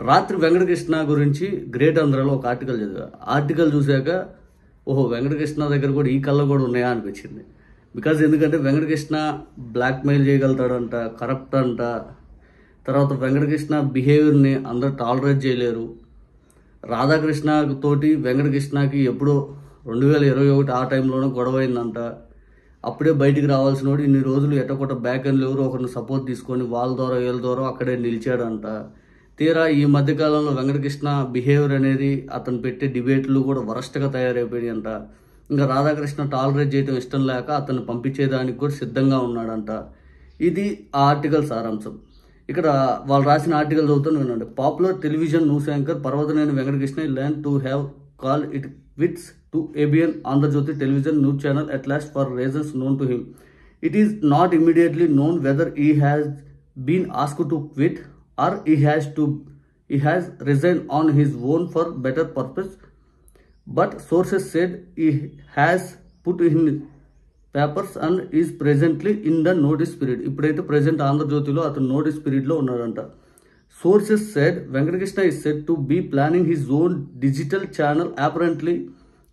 రాత్రి వెంకటకృష్ణ గురించి గ్రేట్ ఆంధ్రాలో ఒక ఆర్టికల్ చదివా. ఆర్టికల్ చూశాక ఓహో వెంకటకృష్ణ దగ్గర కూడా ఈ కళ్ళ కూడా ఉన్నాయా అనిపించింది. బికాజ్ ఎందుకంటే వెంకటకృష్ణ బ్లాక్మెయిల్ చేయగలుగుతాడంట, కరప్ట్ అంట. తర్వాత వెంకటకృష్ణ బిహేవియర్ని అందరూ టాలరేట్ చేయలేరు. రాధాకృష్ణ తోటి వెంకటకృష్ణకి ఎప్పుడో 2021 ఆ టైంలోనే గొడవ అయిందంట. అప్పుడే బయటికి రావాల్సిన వాడు ఇన్ని రోజులు ఎట్టకొట్ట బ్యాక్ అండ్ ఎవరు ఒకరిని సపోర్ట్ తీసుకొని వాళ్ళ ద్వారా వీళ్ళ ద్వారా అక్కడే నిలిచాడంట. తీరా ఈ మధ్యకాలంలో వెంకటకృష్ణ బిహేవియర్ అనేది అతను పెట్టే డిబేట్లు కూడా వరస్ట్గా తయారైపోయాయంట. ఇంకా రాధాకృష్ణ టాలరేట్ చేయడం ఇష్టం లేక అతన్ని పంపించేదానికి కూడా సిద్ధంగా ఉన్నాడంట. ఇది ఆ ఆర్టికల్ సారాంశం. ఇక్కడ వాళ్ళు రాసిన ఆర్టికల్ చదువుతాను వినండి. Popular television news anchor Parvathaneni Venkatakrishna learn to have call it quits to ABN Andhra television news channel at last for reasons known to him. It is not immediately known whether he has been asked to quit or he has resigned on his own for better purpose. But sources said he has put in papers and is presently in the notice period. Ippudaithe present Andhra Jyotilo atanu notice period lo unnadanta. Sources said Venkatakrishna is said to be planning his own digital channel apparently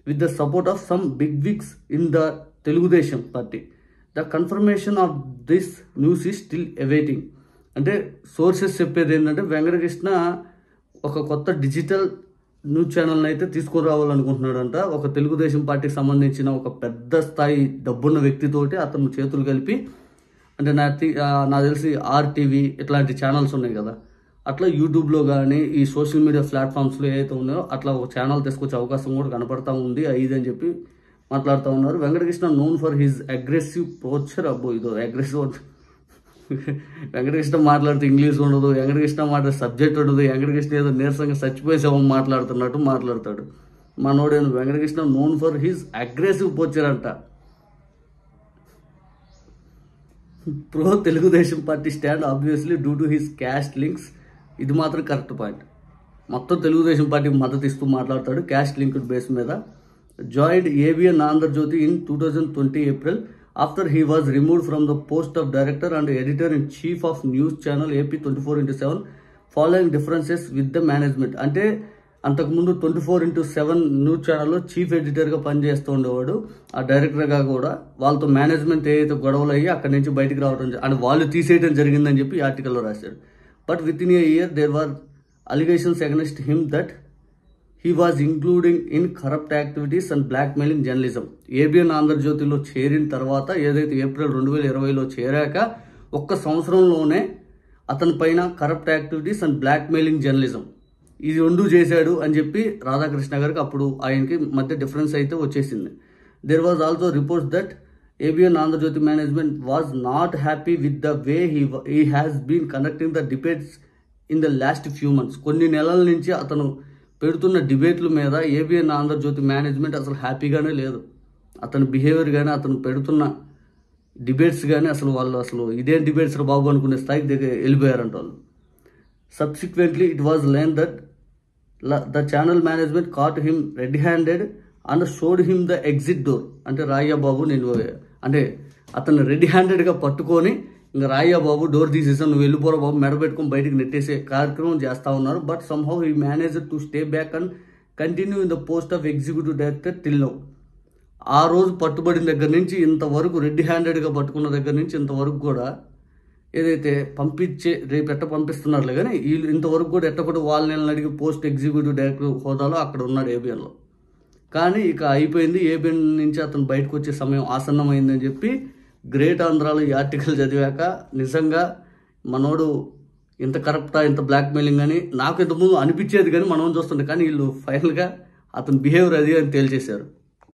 with the support of some bigwigs in the Telugudesam party. The confirmation of this news is still awaiting. అంటే sources చెప్పేది ఏంటంటే వెంకటకృష్ణ ఒక కొత్త digital news ఛానల్ని అయితే తీసుకురావాలనుకుంటున్నాడంట. ఒక తెలుగుదేశం పార్టీకి సంబంధించిన ఒక పెద్ద స్థాయి డబ్బున్న వ్యక్తితోటి అతను చేతులు కలిపి, అంటే నాకు తెలిసి RTV ఇట్లాంటి ఛానల్స్ ఉన్నాయి కదా, అట్లా యూట్యూబ్లో కానీ ఈ సోషల్ మీడియా ప్లాట్ఫామ్స్లో ఏదైతే ఉన్నాయో అట్లా ఒక ఛానల్ తీసుకొచ్చే అవకాశం కూడా కనపడతా ఉంది అని చెప్పి మాట్లాడుతూ ఉన్నారు. Venkatakrishna known for his aggressive posture. అబ్బో ఇదో అగ్రెసివ్. వెంకటకృష్ణ మాట్లాడితే ఇంగ్లీష్ ఉండదు, వెంకటకృష్ణ మాట్లాడే సబ్జెక్ట్ ఉండదు, వెంకటకృష్ణ ఏదో నీరసంగా చచ్చిపోయేసేమో మాట్లాడుతున్నట్టు మాట్లాడతాడు. మనోడేను Venkatakrishna known for his aggressive posture అంట. Pro Telugu Desam party stand obviously due to his caste links. ఇది మాత్రం కరెక్ట్ పాయింట్. మొత్తం తెలుగుదేశం పార్టీకి మద్దతు ఇస్తూ మాట్లాడతాడు క్యాస్ట్ లింక్డ్ బేస్ మీద. Joined ABN Andhrajyothi in 2020 April after he was removed from the post of director and editor-in-chief of news channel AP 24/7 following differences with the management. అంటే అంతకుముందు 24/7 న్యూస్ ఛానల్లో చీఫ్ ఎడిటర్గా పనిచేస్తూ ఉండేవాడు. ఆ డైరెక్టర్గా కూడా వాళ్ళతో మేనేజ్మెంట్ ఏదైతే గొడవలు అయ్యి అక్కడి నుంచి బయటికి రావడం అంటే వాళ్ళు తీసేయడం జరిగిందని చెప్పి ఈ ఆర్టికల్లో రాశాడు. But within a year, there were allegations against him that he was including in corrupt activities and blackmailing journalism. ABN ఆంధ్రజ్యోతిలో చేరిన తర్వాత ఏదైతే ఏప్రిల్ 2020లో చేరాక ఒక్క సంవత్సరంలోనే అతని పైన corrupt activities and blackmailing journalism ఇది రెండు చేశాడు అని చెప్పి రాధాకృష్ణ గారికి అప్పుడు ఆయనకి మధ్య డిఫరెన్స్ అయితే వచ్చేసింది. There was also reports that ABN Andhra management was not happy with the way he has been conducting the debates in the last few months. కొన్ని నెలల నుంచి అతను పెడుతున్న డిబేట్ల మీద ABN Andhra మేనేజ్మెంట్ అసలు హ్యాపీగానే లేదు. అతని బిహేవియర్ కానీ అతను పెడుతున్న డిబేట్స్ కానీ అసలు ఇదేం డిబేట్స్ బాబు అనుకునే స్థాయికి దగ్గర వెళ్ళిపోయారంట వాళ్ళు. Subsequently, it was learned that the channel management caught him red-handed and showed him the exit door. అంటే రాయ్యా బాబు నేను అంటే అతను రెడీ హ్యాండెడ్గా పట్టుకొని ఇంకా రాయ్యా బాబు డోర్ తీసేసాను, నువ్వు వెళ్ళిపోరా బాబు, మెడ పెట్టుకొని బయటికి నెట్టేసే కార్యక్రమం చేస్తూ ఉన్నారు. But somehow he managed to stay back and continue in the post of executive director till now. ఆ రోజు పట్టుబడిన దగ్గర నుంచి ఇంతవరకు రెడీ హ్యాండెడ్గా పట్టుకున్న దగ్గర నుంచి ఇంతవరకు కూడా ఏదైతే రేపు పంపిస్తున్నారులే కానీ వీళ్ళు ఇంతవరకు కూడా ఎట్టకుండా వాళ్ళని అడిగి పోస్ట్ ఎగ్జిక్యూటివ్ డైరెక్టర్ హోదాలో అక్కడ ఉన్నాడు ABNలో. కానీ ఇక అయిపోయింది, ABN నుంచి అతను బయటకు వచ్చే సమయం ఆసన్నమైందని చెప్పి గ్రేట్ ఆంధ్రాలో ఈ ఆర్టికల్ చదివాక నిజంగా మనోడు ఇంత కరప్టా ఇంత బ్లాక్మెయిలింగ్ అని నాకు ఇంతకుముందు అనిపించేది కానీ మనం చూస్తుండే, కానీ వీళ్ళు ఫైనల్గా అతని బిహేవియర్ అది అని తేల్చేశారు.